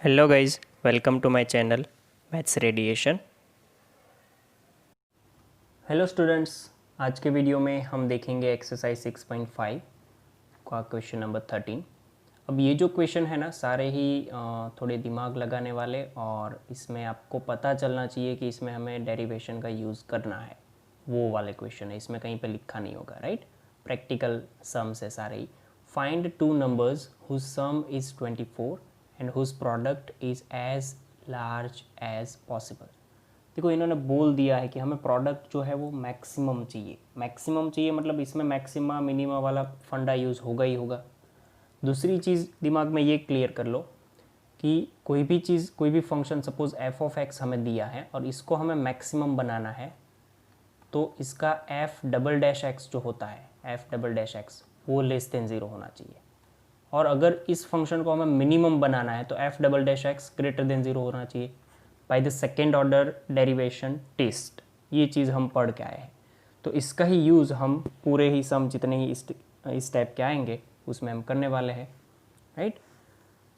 Hello guys, welcome to my channel Maths Radiation. Hello students, आज के video में हम देखेंगे एक्सरसाइज 6.5 का क्वेश्चन नंबर 13। अब ये जो क्वेश्चन है ना, सारे ही थोड़े दिमाग लगाने वाले, और इसमें आपको पता चलना चाहिए कि इसमें हमें डेरिवेशन का यूज़ करना है। वो वाले क्वेश्चन है, इसमें कहीं पे लिखा नहीं होगा, राइट। प्रैक्टिकल सम्स है सारे ही। Find two numbers whose sum is 24 and whose product is as large as possible. देखो, इन्होंने बोल दिया है कि हमें प्रोडक्ट जो है वो मैक्सिमम चाहिए। मैक्सिमम चाहिए मतलब इसमें मैक्सिमा मिनिमा वाला फंडा यूज़ होगा ही होगा। दूसरी चीज़ दिमाग में ये क्लियर कर लो कि कोई भी चीज़, कोई भी function, suppose F of x हमें दिया है और इसको हमें मैक्सिमम बनाना है, तो इसका एफ डबल डैश एक्स जो होता है, एफ डबल डैश एक्स, वो लेस देन ज़ीरो होना चाहिए। और अगर इस फंक्शन को हमें मिनिमम बनाना है तो f double dash x greater than zero होना चाहिए by the second order derivation test. ये चीज़ हम पढ़ के आए हैं, तो इसका ही यूज़ हम पूरे ही सम जितने ही इस टाइप के आएंगे उसमें हम करने वाले हैं, राइट।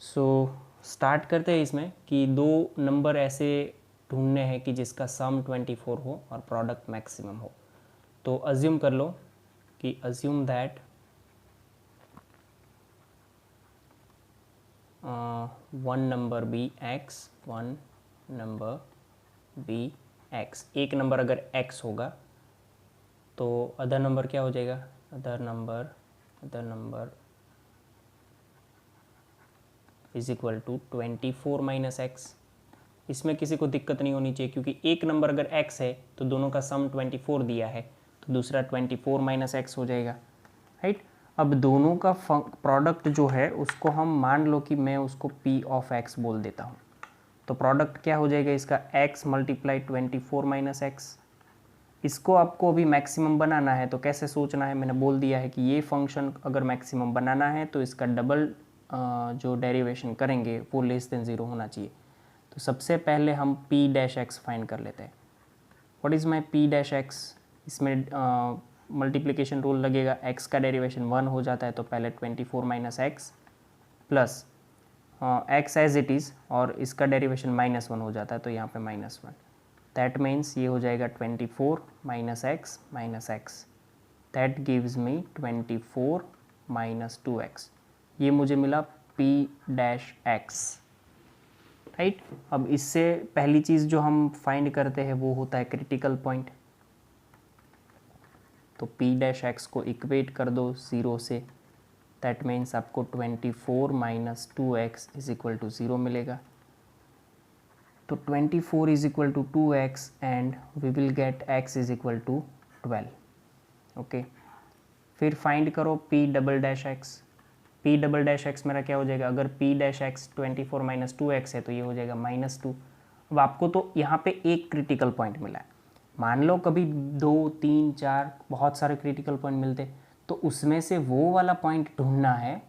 सो स्टार्ट करते हैं इसमें कि दो नंबर ऐसे ढूंढने हैं कि जिसका सम 24 हो और प्रोडक्ट मैक्सिमम हो। तो अज्यूम कर लो कि assume that one number be x, one number be x. एक नंबर अगर एक्स होगा तो अदर नंबर क्या हो जाएगा? Other number is equal to 24 minus x. इसमें किसी को दिक्कत नहीं होनी चाहिए, क्योंकि एक नंबर अगर x है तो दोनों का सम 24 दिया है, तो दूसरा 24 माइनस एक्स हो जाएगा, राइट। अब दोनों का प्रोडक्ट जो है उसको हम मान लो कि मैं उसको p ऑफ x बोल देता हूँ। तो प्रोडक्ट क्या हो जाएगा इसका? x multiply 24 minus x. इसको आपको अभी मैक्सिमम बनाना है, तो कैसे सोचना है मैंने बोल दिया है कि ये फंक्शन अगर मैक्सिमम बनाना है तो इसका डबल जो डेरिवेशन करेंगे वो लेस देन ज़ीरो होना चाहिए। तो सबसे पहले हम p डैश एक्स फाइंड कर लेते हैं। What is my p dash x? इसमें मल्टीप्लिकेशन रूल लगेगा, x का डेरिवेशन 1 हो जाता है तो पहले 24 minus x plus x as it is, और इसका डेरिवेशन -1 हो जाता है तो यहाँ पे -1। दैट मीन्स ये हो जाएगा 24 minus x, that gives me 24 minus 2x। ये मुझे मिला p डैश एक्स, राइट। अब इससे पहली चीज़ जो हम फाइंड करते हैं वो होता है क्रिटिकल पॉइंट। तो p डैश एक्स को इक्वेट कर दो 0 से, दैट मीन्स आपको 24 minus 2x is equal to 0 मिलेगा। तो 24 is equal to 2x and we will get x is equal to 12। Okay, फिर फाइंड करो p double dash x. p double dash x मेरा क्या हो जाएगा? अगर p dash x 24 minus 2x है तो ये हो जाएगा -2। अब आपको तो यहाँ पे एक क्रिटिकल पॉइंट मिला है। मान लो कभी 2, 3, 4 बहुत सारे क्रिटिकल पॉइंट मिलते, तो उसमें से वो वाला पॉइंट ढूंढना है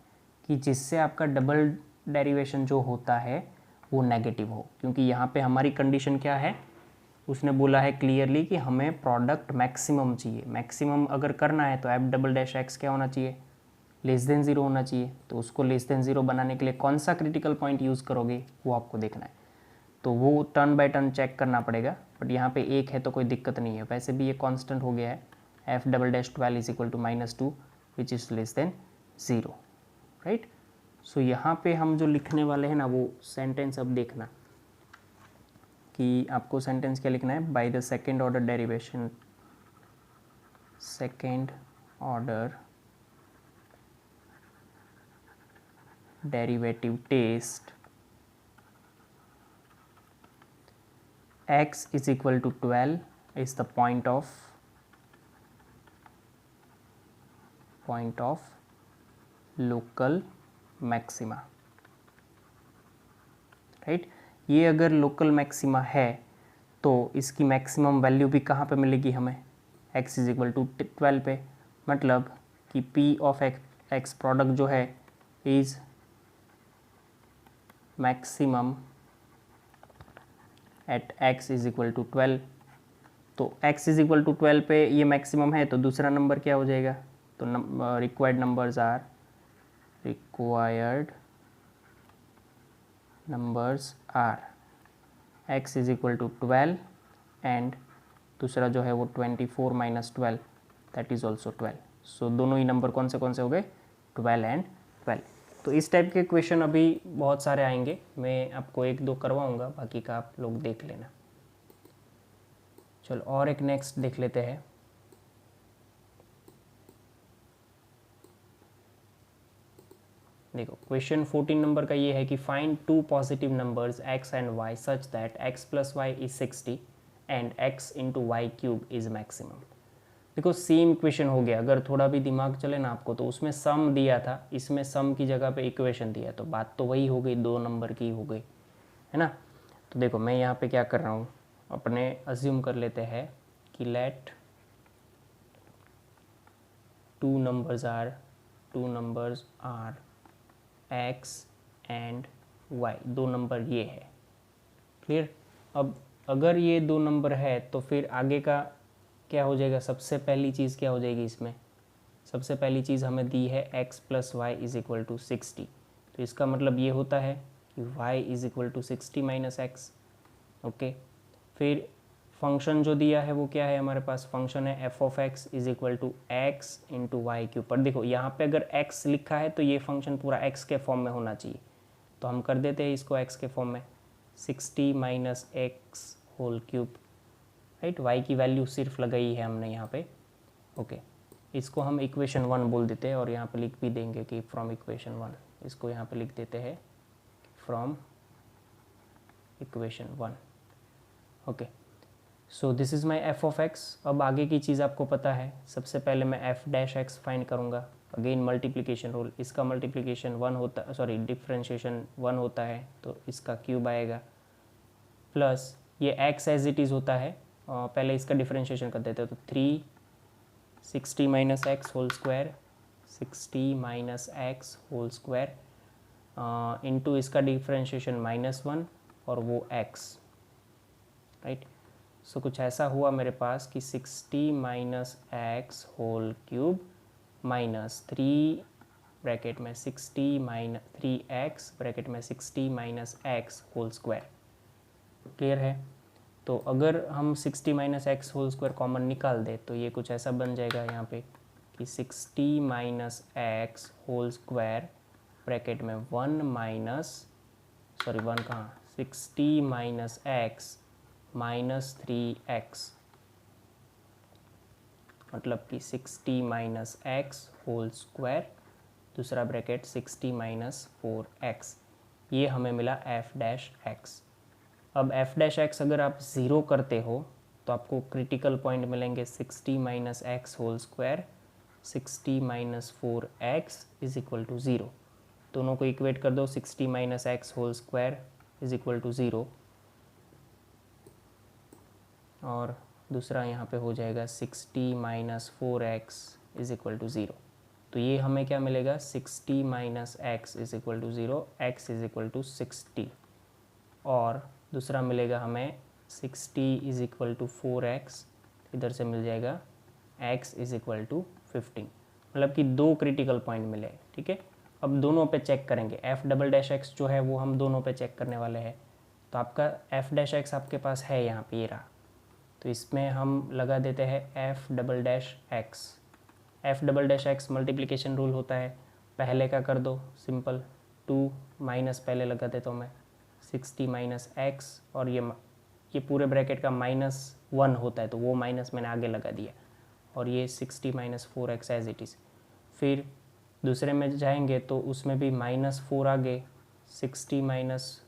कि जिससे आपका डबल डेरिवेशन जो होता है वो नेगेटिव हो। क्योंकि यहाँ पे हमारी कंडीशन क्या है? उसने बोला है क्लियरली कि हमें प्रोडक्ट मैक्सिमम चाहिए। मैक्सिमम अगर करना है तो एफ डबल डैश एक्स क्या होना चाहिए? लेस देन ज़ीरो होना चाहिए। तो उसको लेस देन ज़ीरो बनाने के लिए कौन सा क्रिटिकल पॉइंट यूज़ करोगे वो आपको देखना है। तो वो टर्न बाय टर्न चेक करना पड़ेगा, बट यहाँ पे एक है तो कोई दिक्कत नहीं है। वैसे भी ये कांस्टेंट हो गया है, F double dash 12 is equal to -2 which is less than zero, right. So यहाँ पे हम जो लिखने वाले हैं ना वो सेंटेंस अब देखना कि आपको सेंटेंस क्या लिखना है। By the second order derivation, second order derivative test, x is equal to 12 is the point of local maxima, right. ये अगर लोकल मैक्सिमा है तो इसकी मैक्सिमम वैल्यू भी कहाँ पे मिलेगी हमें? x इज इक्वल टू 12 पे। मतलब कि p ऑफ x प्रोडक्ट जो है is maximum at x is equal to 12। तो x इज इक्वल टू 12 पे ये मैक्सिमम है, तो दूसरा नंबर क्या हो जाएगा? तो required numbers are x is equal to 12 and दूसरा जो है वो 24 माइनस 12 दैट इज़ ऑल्सो 12। सो दोनों ही नंबर कौन से हो गए 12 एंड 12। तो इस टाइप के क्वेश्चन अभी बहुत सारे आएंगे, मैं आपको एक दो करवाऊंगा, बाकी का आप लोग देख लेना। चलो और एक नेक्स्ट देख लेते हैं। देखो क्वेश्चन 14 नंबर का ये है कि find two positive numbers x and y such that x plus y is 60 and x into y cube is maximum. देखो सेम इक्वेशन हो गया, अगर थोड़ा भी दिमाग चले ना आपको तो उसमें सम दिया था, इसमें सम की जगह पे इक्वेशन दिया, तो बात तो वही हो गई, दो नंबर की हो गई है ना। तो देखो मैं यहाँ पे क्या कर रहा हूँ, अपने अज्यूम कर लेते हैं कि let two numbers are x and y, दो नंबर ये है, क्लियर। अब अगर ये दो नंबर है तो फिर आगे का क्या हो जाएगा, सबसे पहली चीज़ क्या हो जाएगी इसमें, सबसे पहली चीज़ हमें दी है x plus y is equal to 60, तो इसका मतलब ये होता है कि y is equal to 60 minus x. Okay, फिर फंक्शन जो दिया है वो क्या है हमारे पास, फंक्शन है f of x is equal to x into y cube. पर देखो यहाँ पे अगर x लिखा है तो ये फंक्शन पूरा x के फॉर्म में होना चाहिए, तो हम कर देते हैं इसको x के फॉर्म में 60 minus x whole cube, right. y की वैल्यू सिर्फ लगाई है हमने यहाँ पे। ओके, इसको हम इक्वेशन 1 बोल देते हैं और यहाँ पे लिख भी देंगे कि फ्रॉम इक्वेशन 1, इसको यहाँ पे लिख देते हैं from equation 1। Okay, so this is my F of x. अब आगे की चीज़ आपको पता है, सबसे पहले मैं एफ डैश एक्स फाइंड करूँगा, अगेन मल्टीप्लिकेशन रूल, इसका मल्टीप्लिकेशन 1 होता, सॉरी डिफ्रेंशिएशन 1 होता है तो इसका क्यूब आएगा, प्लस ये एक्स एज इट इज़ होता है, पहले इसका डिफ्रेंशिएशन कर देते हैं, तो 360 minus x whole square, 60 minus x whole square into इसका डिफ्रेंशिएशन -1 और वो एक्स, राइट। सो कुछ ऐसा हुआ मेरे पास कि 60 minus x whole cube minus 3 bracket में 60 माइनस 3x ब्रैकेट में 60 minus x whole square, clear है। तो अगर हम 60 minus x whole square common निकाल दे तो ये कुछ ऐसा बन जाएगा यहाँ पे कि 60 minus x whole square bracket में 1 माइनस, सॉरी 1 कहाँ, 60 माइनस एक्स माइनस 3x, मतलब कि 60 माइनस एक्स होल स्क्वायर, दूसरा ब्रैकेट 60 माइनस 4x, ये हमें मिला एफ डैश एक्स। अब एफ डैश एक्स अगर आप ज़ीरो करते हो तो आपको क्रिटिकल पॉइंट मिलेंगे 60 minus x whole square, 60 minus 4x is equal to 0। दोनों को इक्वेट कर दो, 60 minus x whole square is equal to 0 और दूसरा यहाँ पे हो जाएगा 60 minus 4x is equal to 0। तो ये हमें क्या मिलेगा, 60 minus x is equal to 0, x is equal to 60, और दूसरा मिलेगा हमें 60 इज इक्वल टू 4x, इधर से मिल जाएगा x इज इक्वल टू 15, मतलब कि दो क्रिटिकल पॉइंट मिले, ठीक है। अब दोनों पे चेक करेंगे, एफ डबल डैश एक्स जो है वो हम दोनों पे चेक करने वाले हैं। तो आपका एफ डैश एक्स आपके पास है यहाँ पे, ये रहा, तो इसमें हम लगा देते हैं F double dash x. F double dash x multiplication rule होता है, पहले का कर दो सिंपल, 2 माइनस पहले लगा देता हूँ मैं 60 माइनस एक्स, और ये पूरे ब्रैकेट का -1 होता है तो वो माइनस मैंने आगे लगा दिया, और ये 60 minus 4x as it is. फिर दूसरे में जाएंगे तो उसमें भी -4 आगे, 60 माइनस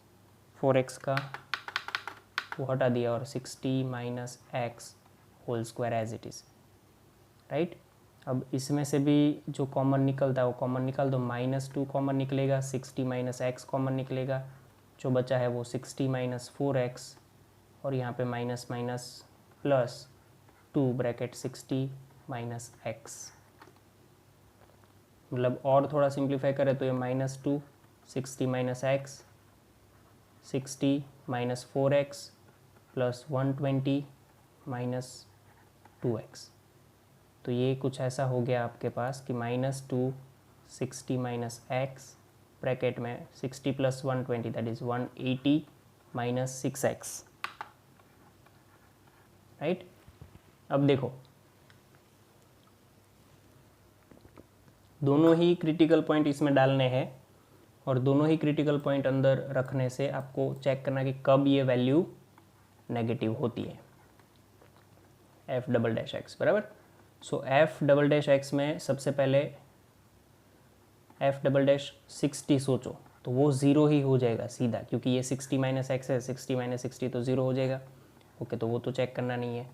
4x का वो हटा दिया और 60 minus x whole square as it is, right. अब इसमें से भी जो कॉमन निकलता है वो कॉमन निकाल दो, -2 कॉमन निकलेगा, 60 माइनस एक्स कॉमन निकलेगा, जो बचा है वो 60 माइनस 4x और यहाँ पे minus minus plus 2 bracket 60 minus x, मतलब और थोड़ा सिंप्लीफाई करें तो ये -2 60 minus x 60 minus 4x plus 120 minus 2x। तो ये कुछ ऐसा हो गया आपके पास कि -2 60 माइनस एक्स ब्रैकेट में 60 + 120 दैट इज़ 180 - 6x, राइट। अब देखो दोनों ही क्रिटिकल पॉइंट इसमें डालने हैं और दोनों ही क्रिटिकल पॉइंट अंदर रखने से आपको चेक करना कि कब ये वैल्यू नेगेटिव होती है, f'(x) बराबर। सो f'(x) में सबसे पहले f'(60) सोचो तो वो ज़ीरो ही हो जाएगा सीधा, क्योंकि ये 60 - x है, 60 - 60 तो ज़ीरो हो जाएगा। ओके, तो वो तो चेक करना नहीं है।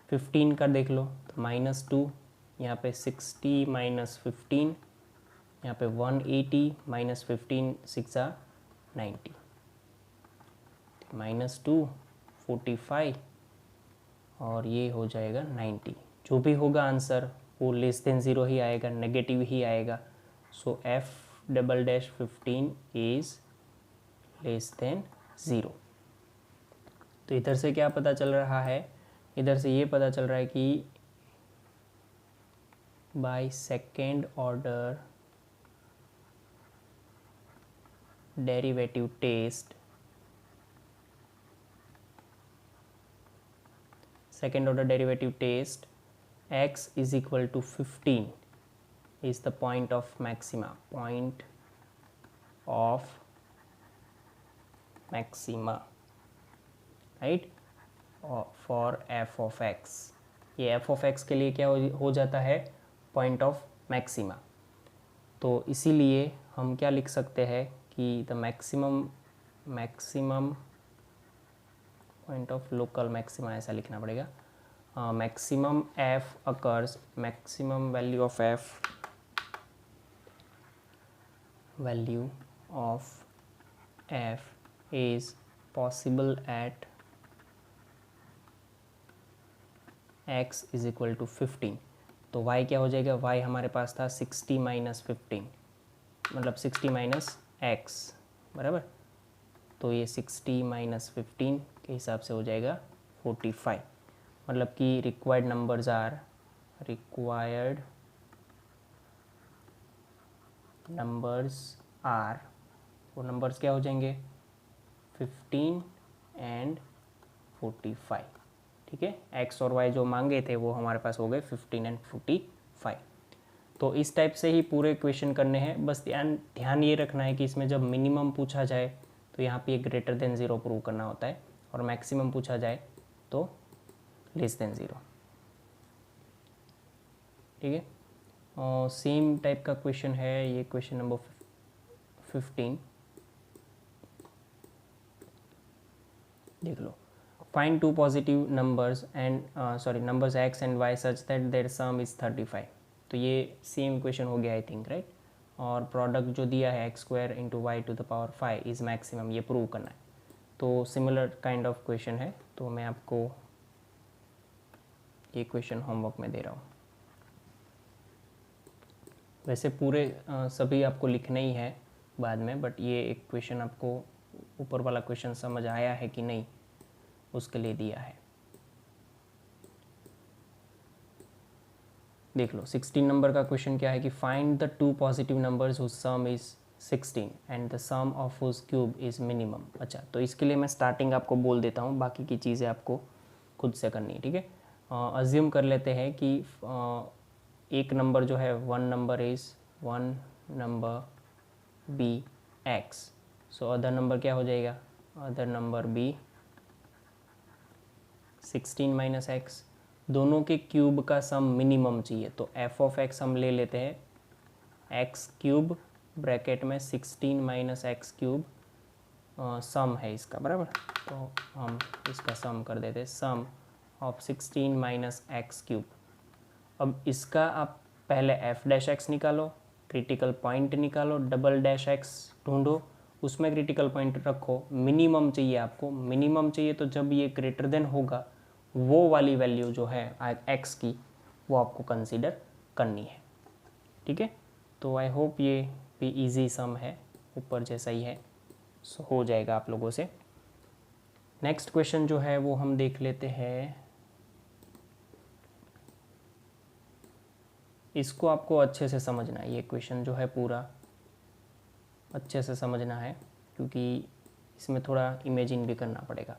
15 का देख लो तो -2, यहाँ पे 60 - 15, यहाँ पे 180 - 15 6 90, -2 45 और ये हो जाएगा 90। जो भी होगा आंसर वो लेस देन ज़ीरो ही आएगा, नेगेटिव ही आएगा। सो f'15 is less than zero. तो इधर से क्या पता चल रहा है, इधर से ये पता चल रहा है कि by second order derivative test, second order derivative test, x is equal to 15 is the point of maxima, right, for f of x। ये f of x के लिए क्या हो जाता है, पॉइंट ऑफ मैक्सिमा। तो इसीलिए हम क्या लिख सकते हैं कि the maximum point of local maxima, ऐसा लिखना पड़ेगा। Maximum f occurs, maximum value of f is possible at x is equal to 15। तो y क्या हो जाएगा, y हमारे पास था 60 - 15, मतलब 60 - x बराबर। तो ये 60 - 15 के हिसाब से हो जाएगा 45। मतलब कि रिक्वायर्ड नंबर्स आर वो नंबर्स क्या हो जाएंगे, 15 एंड 45। ठीक है, एक्स और वाई जो मांगे थे वो हमारे पास हो गए 15 एंड 45। तो इस टाइप से ही पूरे क्वेश्चन करने हैं। बस ध्यान ये रखना है कि इसमें जब मिनिमम पूछा जाए तो यहाँ पे ग्रेटर देन ज़ीरो प्रूव करना होता है, और मैक्सिमम पूछा जाए तो लेस देन ज़ीरो। ठीक है, और सेम टाइप का क्वेश्चन है ये, क्वेश्चन नंबर 15। देख लो, find two positive numbers and numbers x and y such that their sum is 35। तो ये सेम क्वेश्चन हो गया आई थिंक, राइट। और प्रोडक्ट जो दिया है x² × y to the power 5 is maximum, ये प्रूव करना है। तो सिमिलर काइंड ऑफ क्वेश्चन है, तो मैं आपको ये क्वेश्चन होमवर्क में दे रहा हूँ। वैसे पूरे सभी आपको लिखने ही है बाद में, बट ये एक क्वेश्चन आपको ऊपर वाला क्वेश्चन समझ आया है कि नहीं उसके लिए दिया है। देख लो 16 नंबर का क्वेश्चन क्या है कि find the two positive numbers whose sum is 16 and the sum of whose cube is minimum. अच्छा, तो इसके लिए मैं स्टार्टिंग आपको बोल देता हूँ, बाकी की चीज़ें आपको खुद से करनी है। ठीक है, अज्यूम कर लेते हैं कि एक नंबर जो है one number be x, so other number क्या हो जाएगा, अदर नंबर बी 16 - x। दोनों के क्यूब का सम मिनिमम चाहिए, तो f of x हम ले लेते हैं x³ ब्रैकेट में 16 - x³ सम है इसका बराबर। तो हम इसका सम कर देते हैं, सम ऑफ 16 - x³। अब इसका आप पहले f'(x) निकालो, क्रिटिकल पॉइंट निकालो, (x) ढूंढो, उसमें क्रिटिकल पॉइंट रखो। मिनिमम चाहिए आपको, मिनिमम चाहिए तो जब ये ग्रेटर देन होगा वो वाली वैल्यू जो है x की वो आपको कंसीडर करनी है। ठीक है, तो आई होप ये भी इजी सम है, ऊपर जैसा ही है, सो हो जाएगा आप लोगों से। नेक्स्ट क्वेश्चन जो है वो हम देख लेते हैं। इसको आपको अच्छे से समझना है, ये क्वेश्चन जो है पूरा अच्छे से समझना है क्योंकि इसमें थोड़ा इमेजिन भी करना पड़ेगा।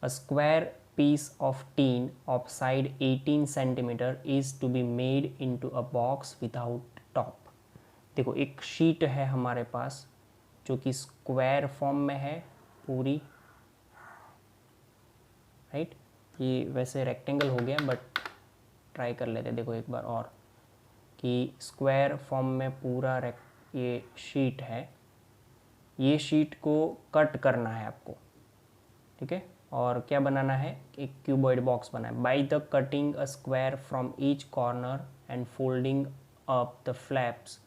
A square piece of tin of side 18 centimeter is to be made into a box without top। देखो एक शीट है हमारे पास जो कि स्क्वायर फॉर्म में है पूरी, राइट। ये वैसे रेक्टेंगल हो गया बट ट्राई कर लेते देखो एक बार और कि स्क्वायर फॉर्म में पूरा ये शीट है। ये शीट को कट करना है आपको, ठीक है। और क्या बनाना है, एक क्यूबॉइड बॉक्स बना है। By the cutting a square from each corner and folding up the flaps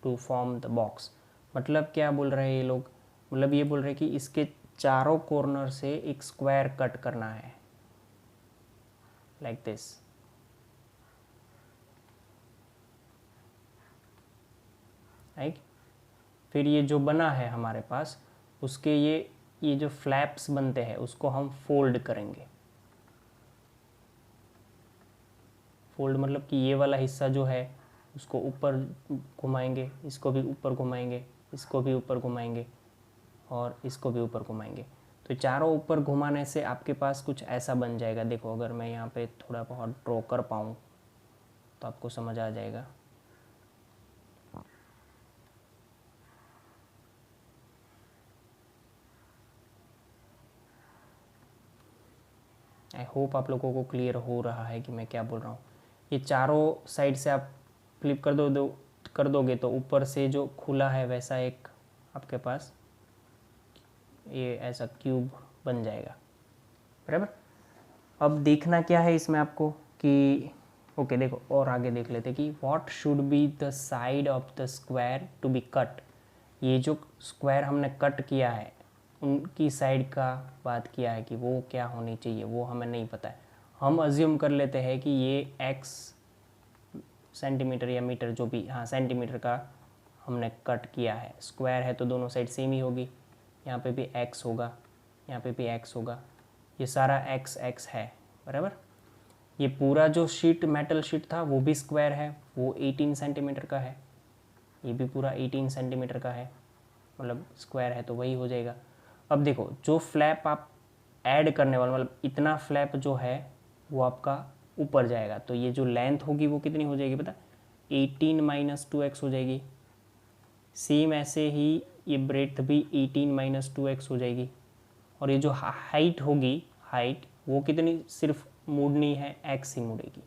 to form the box. मतलब क्या बोल रहे हैं ये लोग, मतलब ये बोल रहे हैं कि इसके चारों कॉर्नर से एक स्क्वायर कट करना है लाइक दिस, राइट। फिर ये जो बना है हमारे पास उसके ये जो फ्लैप्स बनते हैं उसको हम फोल्ड करेंगे। फोल्ड मतलब कि ये वाला हिस्सा जो है उसको ऊपर घुमाएंगे, इसको भी ऊपर घुमाएंगे, इसको भी ऊपर घुमाएंगे और इसको भी ऊपर घुमाएंगे। तो चारों ऊपर घुमाने से आपके पास कुछ ऐसा बन जाएगा। देखो अगर मैं यहाँ पे थोड़ा बहुत ड्रॉ कर पाऊँ तो आपको समझ आ जाएगा। आई होप आप लोगों को क्लियर हो रहा है कि मैं क्या बोल रहा हूँ। ये चारों साइड से आप फ्लिप कर दोगे तो ऊपर से जो खुला है वैसा एक आपके पास ये ऐसा क्यूब बन जाएगा, बराबर। अब देखना क्या है इसमें आपको कि ओके देखो और आगे देख लेते कि what should be the side of the square to be cut. ये जो स्क्वायर हमने कट किया है उनकी साइड का बात किया है कि वो क्या होनी चाहिए, वो हमें नहीं पता है। हम अज्यूम कर लेते हैं कि ये x सेंटीमीटर या मीटर जो भी, हाँ सेंटीमीटर का हमने कट किया है। स्क्वायर है तो दोनों साइड सेम ही होगी, यहाँ पे भी x होगा, यहाँ पे भी x होगा, ये सारा x है, बराबर। ये पूरा जो शीट मेटल शीट था वो भी स्क्वायर है, वो 18 सेंटीमीटर का है। ये भी पूरा 18 सेंटीमीटर का है, मतलब स्क्वायर है तो वही हो जाएगा। अब देखो जो फ्लैप आप ऐड करने वाला, मतलब इतना फ्लैप जो है वो आपका ऊपर जाएगा, तो ये जो लेंथ होगी वो कितनी हो जाएगी पता, 18 माइनस 2x हो जाएगी। सेम ऐसे ही ये ब्रेड्थ भी 18 माइनस 2x हो जाएगी। और ये जो हाइट होगी, हाइट वो कितनी सिर्फ मुड़नी है, x ही मुड़ेगी,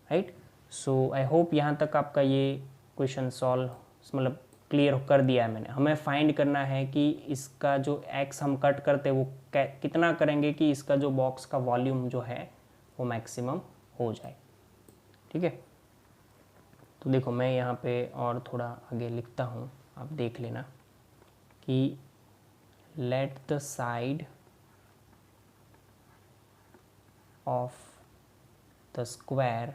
राइट। सो आई होप यहाँ तक आपका ये क्वेश्चन सॉल्व मतलब क्लियर कर दिया है मैंने। हमें फाइंड करना है कि इसका जो x हम कट करते हैं वो कितना करेंगे कि इसका जो बॉक्स का वॉल्यूम जो है वो मैक्सिमम हो जाए, ठीक है। तो देखो मैं यहाँ पे और थोड़ा आगे लिखता हूँ, आप देख लेना कि let the side of the square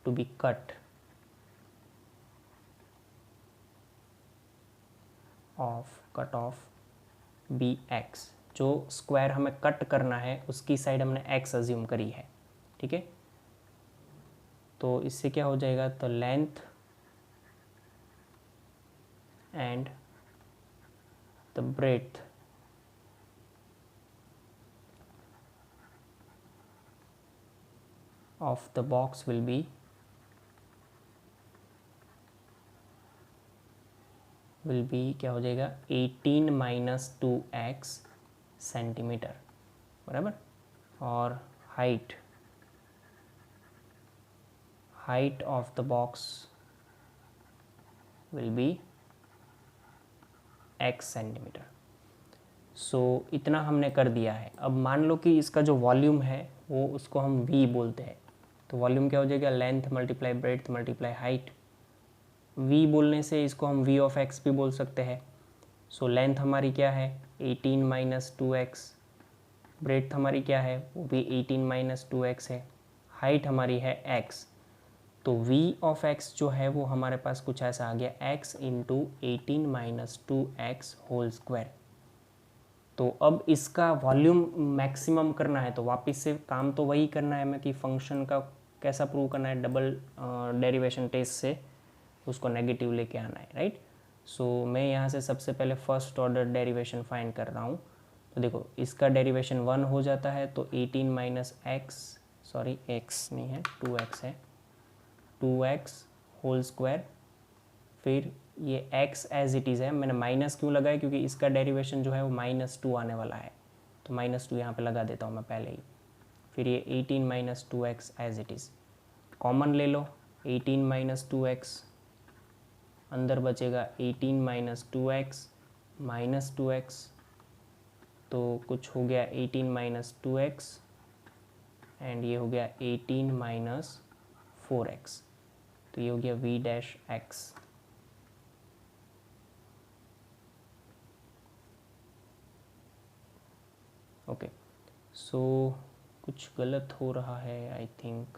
to be cut off be x. जो स्क्वायर हमें कट करना है उसकी साइड हमने x अज्यूम करी है, ठीक है। तो इससे क्या हो जाएगा, तो length and the breadth of the box will be क्या हो जाएगा 18 माइनस 2x सेंटीमीटर, बराबर। और height of the box will be x centimetre. So इतना हमने कर दिया है। अब मान लो कि इसका जो वॉल्यूम है वो उसको हम v बोलते हैं, तो वॉल्यूम क्या हो जाएगा, length multiply breadth multiply height. v बोलने से इसको हम v ऑफ x भी बोल सकते हैं। सो लेंथ हमारी क्या है 18 माइनस 2x, ब्रेड्थ हमारी क्या है वो भी 18 माइनस 2x है, हाइट हमारी है x। तो v ऑफ x जो है वो हमारे पास कुछ ऐसा आ गया x into 18 minus 2x whole square. तो अब इसका वॉल्यूम मैक्सिमम करना है तो वापस से काम तो वही करना है हमें कि फंक्शन का कैसा प्रूव करना है, डबल डेरिवेशन टेस्ट से उसको नेगेटिव लेके आना है, राइट। सो मैं यहाँ से सबसे पहले फर्स्ट ऑर्डर डेरिवेशन फाइंड कर रहा हूँ। तो देखो इसका डेरिवेशन 1 हो जाता है, तो 18 माइनस एक्स, सॉरी एक्स नहीं है 2x है, 2x होल स्क्वायर, फिर ये x एज इट इज़ है, मैंने माइनस क्यों लगाया क्योंकि इसका डेरिवेशन जो है वो -2 आने वाला है, तो -2 यहाँ पे लगा देता हूँ मैं पहले ही। फिर ये 18 minus 2x as it is, common ले लो, 18 माइनस 2x, अंदर बचेगा 18 माइनस 2x माइनस 2x, तो कुछ हो गया 18 माइनस 2x एंड ये हो गया 18 माइनस 4x, तो ये हो गया v डैश x। ओके, सो कुछ गलत हो रहा है आई थिंक।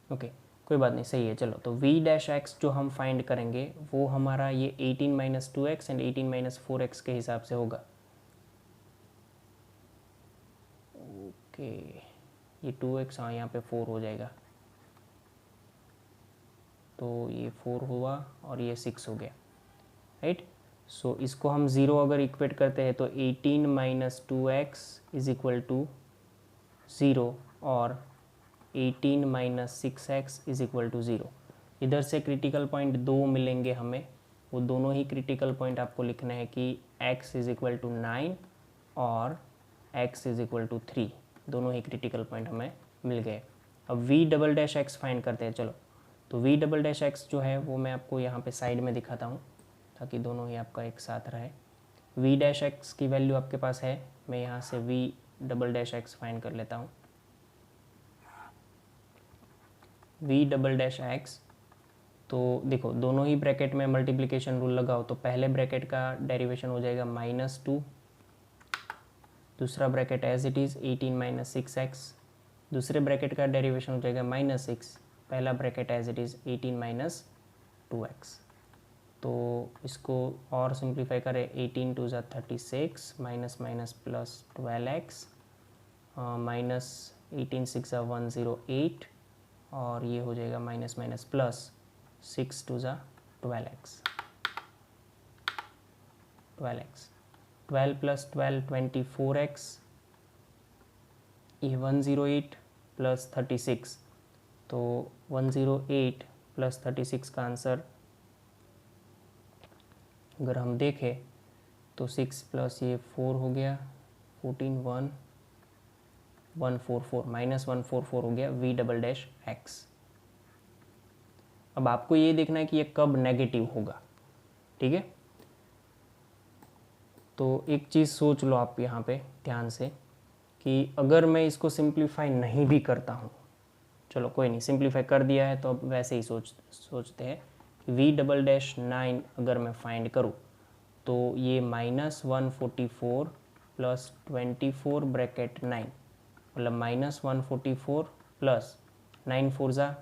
ओके कोई बात नहीं, सही है। चलो तो v डैश एक्स जो हम फाइंड करेंगे वो हमारा ये 18 minus 2x and 18 minus 4x के हिसाब से होगा। ओके ये 2x, हाँ यहाँ पे 4 हो जाएगा, तो ये 4 हुआ और ये 6 हो गया, राइट। सो इसको हम 0 अगर इक्वेट करते हैं तो 18 minus 2x is equal to 0 और 18 minus 6x is equal to 0। इधर से क्रिटिकल पॉइंट 2 मिलेंगे हमें, वो दोनों ही क्रिटिकल पॉइंट आपको लिखना है कि x इज इक्वल टू 9 और x इज इक्वल टू 3, दोनों ही क्रिटिकल पॉइंट हमें मिल गए। अब v double dash x find करते हैं। चलो तो v डबल डैश एक्स जो है वो मैं आपको यहाँ पे साइड में दिखाता हूँ ताकि दोनों ही आपका एक साथ रहे। v डैश एक्स की वैल्यू आपके पास है, मैं यहाँ से v double dash x find कर लेता हूँ। v डबल डैश एक्स, तो देखो दोनों ही ब्रैकेट में मल्टीप्लिकेशन रूल लगाओ, तो पहले ब्रैकेट का डेरिवेशन हो जाएगा -2, दूसरा bracket as it is 18 minus 6x, दूसरे ब्रैकेट का डेरिवेशन हो जाएगा -6, पहला bracket as it is 18 minus 2x। तो इसको और सिंप्लीफाई करें, 18 2 ज़ा 36 minus minus plus 12x minus 18 6 ज़ा 108 और ये हो जाएगा माइनस माइनस प्लस 6 2 ज़ा 12x, 12 प्लस 12 24x, ये 108 प्लस 36, तो 108 प्लस 36 का आंसर अगर हम देखें तो 6 प्लस ये 4 हो गया 14 1 144 माइनस 144 हो गया v डबल डैश एक्स। अब आपको ये देखना है कि ये कब नेगेटिव होगा, ठीक है। तो एक चीज़ सोच लो आप यहाँ पे ध्यान से कि अगर मैं इसको सिंप्लीफाई नहीं भी करता हूँ, चलो कोई नहीं, सिंप्लीफाई कर दिया है तो अब वैसे ही सोचते हैं कि v डबल डैश 9 अगर मैं फाइंड करूँ तो ये -144 प्लस 24 ब्रैकेट 9, मतलब -144 प्लस 9 4 ज़ा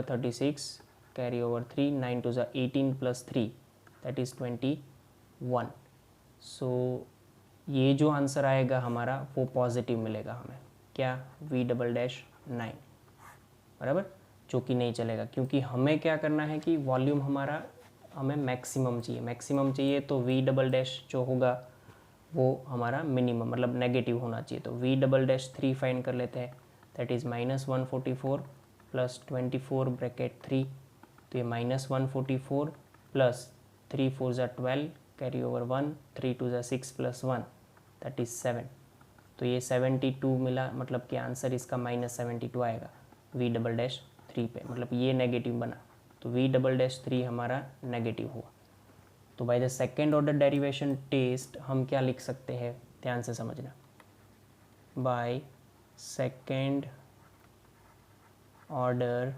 36 कैरी ओवर 3, 9 2 ज़ा 18 प्लस 3 दैट इज़ 21। सो ये जो आंसर आएगा हमारा वो पॉजिटिव मिलेगा हमें, क्या, v डबल डैश 9, बराबर, जो कि नहीं चलेगा क्योंकि हमें क्या करना है कि वॉल्यूम हमारा हमें मैक्सिमम चाहिए, तो v डबल डैश जो होगा वो हमारा मिनिमम मतलब नेगेटिव होना चाहिए। तो v डबल डैश 3 फाइंड कर लेते हैं, दैट इज़ -144 प्लस 24 ब्रैकेट 3, तो ये -144 प्लस 3 4 ज़ा 12 कैरी ओवर 1, 3 2 ज़ा 6 प्लस 1 दैट इज़ 7, तो ये 72 मिला, मतलब कि आंसर इसका -72 आएगा v डबल डैश 3 पे, मतलब ये नेगेटिव बना, तो v डबल डैश 3 हमारा नेगेटिव हुआ। तो by the second order derivation test हम क्या लिख सकते हैं, ध्यान से समझना, by second order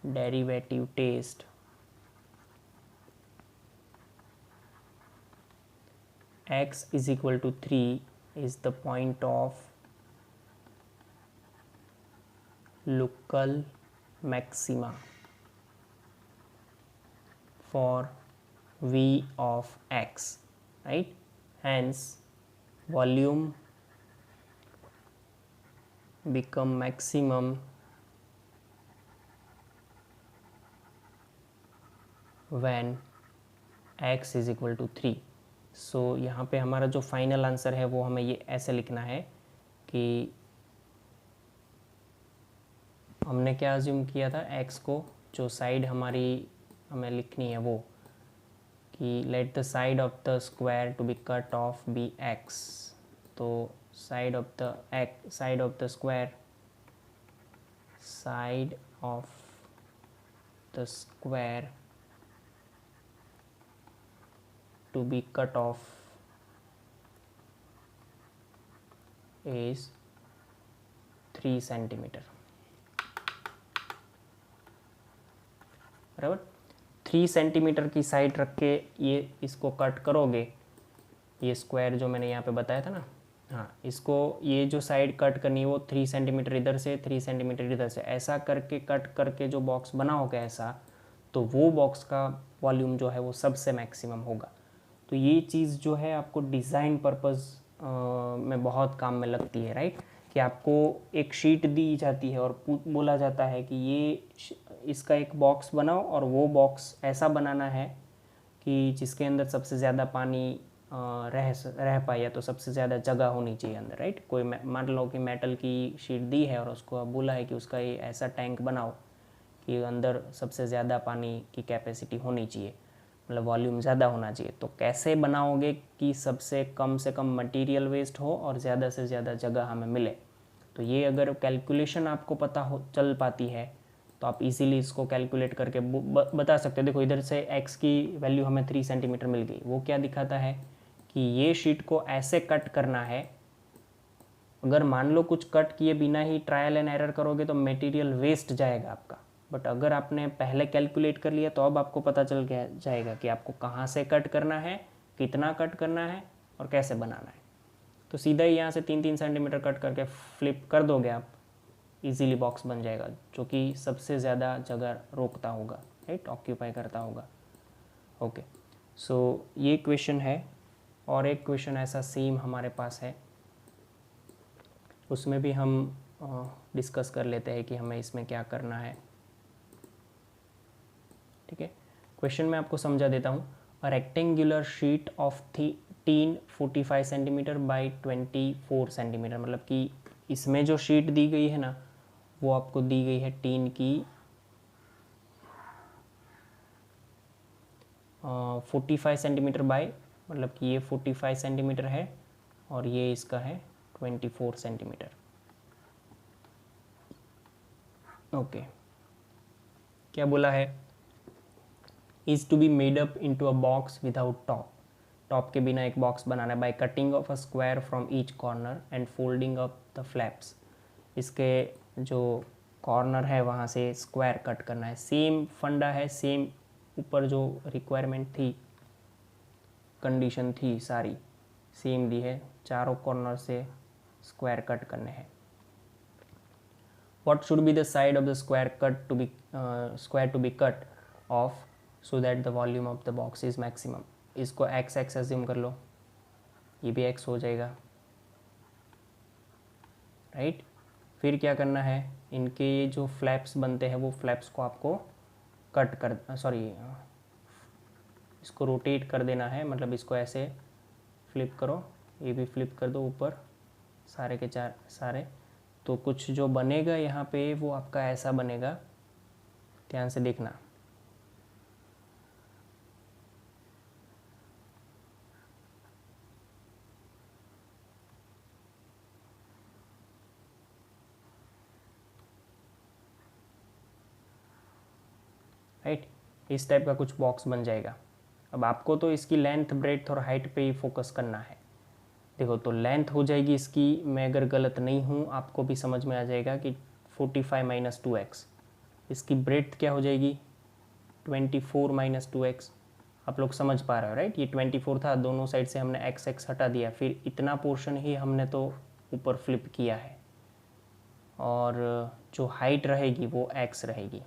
derivative test x is equal to 3 is the point of local maxima, for v of x, right? Hence volume become maximum when x is equal to 3. सो यहाँ पे हमारा जो फाइनल आंसर है वो हमें ये ऐसे लिखना है कि हमने क्या अज्यूम किया था, x को जो साइड हमारी हमें लिखनी है वो कि let the side of the square to be cut off be x. तो side of the square, side of the square to be cut off is 3 centimetre, बराबर. 3 सेंटीमीटर की साइड रख के ये इसको कट करोगे, ये स्क्वायर जो मैंने यहाँ पे बताया था ना, हाँ, इसको ये जो साइड कट करनी है वो 3 सेंटीमीटर इधर से, 3 सेंटीमीटर इधर से, ऐसा करके कट करके जो बॉक्स बनाओगे ऐसा, तो वो बॉक्स का वॉल्यूम जो है वो सबसे मैक्सिमम होगा. तो ये चीज़ जो है आपको डिज़ाइन पर्पज़ में बहुत काम में लगती है, राइट? कि आपको एक शीट दी जाती है और बोला जाता है कि ये इसका एक बॉक्स बनाओ और वो बॉक्स ऐसा बनाना है कि जिसके अंदर सबसे ज़्यादा पानी रह पाए, या तो सबसे ज़्यादा जगह होनी चाहिए अंदर, राइट? कोई मान लो कि मेटल की शीट दी है और उसको अब बोला है कि उसका ये ऐसा टैंक बनाओ कि अंदर सबसे ज़्यादा पानी की कैपेसिटी होनी चाहिए, मतलब वॉल्यूम ज़्यादा होना चाहिए. तो कैसे बनाओगे कि सबसे कम से कम मटेरियल वेस्ट हो और ज़्यादा से ज़्यादा जगह हमें मिले? तो ये अगर कैलकुलेशन आपको पता हो चल पाती है तो आप इजीली इसको कैलकुलेट करके बता सकते हो. देखो इधर से x की वैल्यू हमें 3 सेंटीमीटर मिल गई. वो क्या दिखाता है कि ये शीट को ऐसे कट करना है. अगर मान लो कुछ कट किए बिना ही ट्रायल एंड एरर करोगे तो मटेरियल वेस्ट जाएगा आपका. बट अगर आपने पहले कैलकुलेट कर लिया तो अब आपको पता चल गया जाएगा कि आपको कहाँ से कट करना है, कितना कट करना है और कैसे बनाना है. तो सीधा ही यहाँ से 3-3 सेंटीमीटर कट करके फ्लिप कर दोगे आप, इजीली बॉक्स बन जाएगा जो कि सबसे ज़्यादा जगह रोकता होगा, राइट, ऑक्यूपाई करता होगा. ओके, सो ये क्वेश्चन है. और एक क्वेश्चन ऐसा सेम हमारे पास है, उसमें भी हम डिस्कस कर लेते हैं कि हमें इसमें क्या करना है. ठीक है, क्वेश्चन मैं आपको समझा देता हूँ. A rectangular sheet of tin 45 centimetre by 24 centimetre, मतलब कि इसमें जो शीट दी गई है ना वो आपको दी गई है टीन की 45 सेंटीमीटर बाई, मतलब कि ये 45 सेंटीमीटर है और ये इसका है 24 सेंटीमीटर. ओके, क्या बोला है? is to be made up into a box without top. Top के बिना एक बॉक्स बनाना है. By cutting of a square from each corner and folding up the flaps. इसके जो कॉर्नर है वहाँ से स्क्वायर कट करना है. सेम फंडा है, सेम ऊपर जो रिक्वायरमेंट थी, कंडीशन थी, सारी सेम दी है. चारों कॉर्नर से स्क्वायर कट करने हैं. what should be the side of the square to be cut off so that the volume of the box is maximum. इसको x assume कर लो, ये भी x हो जाएगा, राइट. फिर क्या करना है, इनके ये जो फ्लैप्स बनते हैं वो फ्लैप्स को आपको इसको रोटेट कर देना है. मतलब इसको ऐसे फ्लिप करो, ये भी फ्लिप कर दो ऊपर, सारे के सारे. तो कुछ जो बनेगा यहाँ पे वो आपका ऐसा बनेगा, ध्यान से देखना. राइट, इस टाइप का कुछ बॉक्स बन जाएगा. अब आपको तो इसकी लेंथ, ब्रेड्थ और हाइट पे ही फोकस करना है. देखो तो लेंथ हो जाएगी इसकी, मैं अगर गलत नहीं हूँ आपको भी समझ में आ जाएगा कि 45 माइनस 2x. इसकी ब्रेड्थ क्या हो जाएगी, 24 माइनस 2x. आप लोग समझ पा रहे हो, राइट. ये 24 था, दोनों साइड से हमने x हटा दिया, फिर इतना पोर्शन ही हमने तो ऊपर फ्लिप किया है, और जो हाइट रहेगी वो x रहेगी.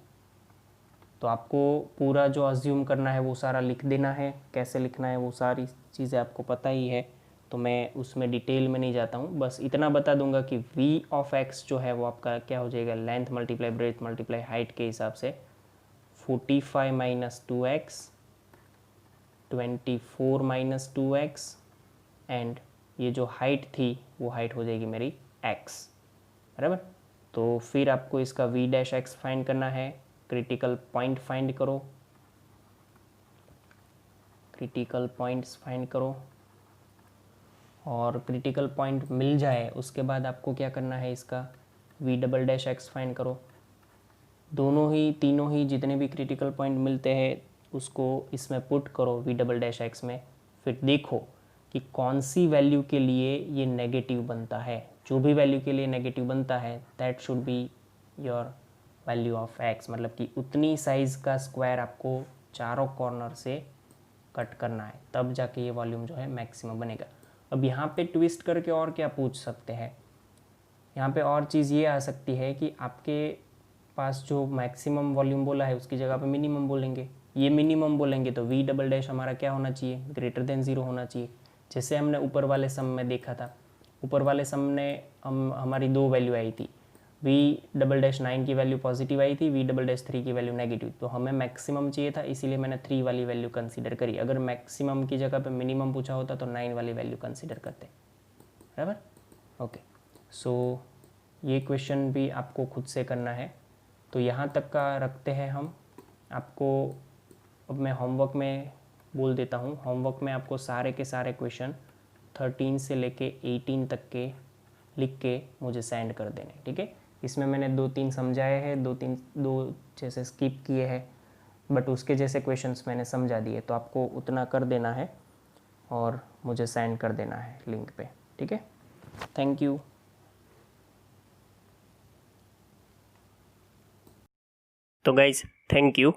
तो आपको पूरा जो अज्यूम करना है वो सारा लिख देना है, कैसे लिखना है वो सारी चीज़ें आपको पता ही है, तो मैं उसमें डिटेल में नहीं जाता हूँ। बस इतना बता दूंगा कि v ऑफ x जो है वो आपका क्या हो जाएगा, length multiply breath multiply height के हिसाब से 45 minus 2x, 24 minus 2x, and ये जो हाइट थी वो हाइट हो जाएगी मेरी x, बराबर। तो फिर आपको इसका v डैश x फाइंड करना है, क्रिटिकल पॉइंट फाइंड करो, क्रिटिकल पॉइंट्स फाइंड करो, और क्रिटिकल पॉइंट मिल जाए उसके बाद आपको क्या करना है, इसका v double dash x find करो। दोनों ही तीनों ही जितने भी क्रिटिकल पॉइंट मिलते हैं उसको इसमें पुट करो v डबल डैश x में, फिर देखो कि कौन सी वैल्यू के लिए ये नेगेटिव बनता है। जो भी वैल्यू के लिए नेगेटिव बनता है that should be your value of x, मतलब कि उतनी साइज़ का स्क्वायर आपको चारों कॉर्नर से कट करना है, तब जाके ये वॉल्यूम जो है मैक्सिमम बनेगा। अब यहाँ पे ट्विस्ट करके और क्या पूछ सकते हैं, यहाँ पे और चीज़ ये आ सकती है कि आपके पास जो मैक्सिमम वॉल्यूम बोला है उसकी जगह पे मिनिमम बोलेंगे। ये मिनिमम बोलेंगे तो v डबल डैश हमारा क्या होना चाहिए, ग्रेटर देन 0 होना चाहिए। जैसे हमने ऊपर वाले सम में देखा था, ऊपर वाले सम में हमारी दो वैल्यू आई थी, v डबल डैश 9 की वैल्यू पॉजिटिव आई थी, v डबल डैश 3 की वैल्यू नेगेटिव, तो हमें मैक्सिमम चाहिए था इसीलिए मैंने 3 वाली वैल्यू कंसीडर करी। अगर मैक्सिमम की जगह पे मिनिमम पूछा होता तो 9 वाली वैल्यू कंसीडर करते, बराबर। ओके, सो ये क्वेश्चन भी आपको खुद से करना है, तो यहाँ तक का रखते हैं हम। आपको अब मैं होमवर्क में बोल देता हूँ, होमवर्क में आपको सारे के सारे क्वेश्चन 13 से लेके 18 तक के लिख के मुझे सेंड कर देने, ठीक है। इसमें मैंने 2-3 समझाए हैं, दो जैसे स्किप किए हैं, बट उसके जैसे क्वेश्चंस मैंने समझा दिए, तो आपको उतना कर देना है और मुझे सेंड कर देना है लिंक पे, ठीक है। Thank you. तो गाइज थैंक यू।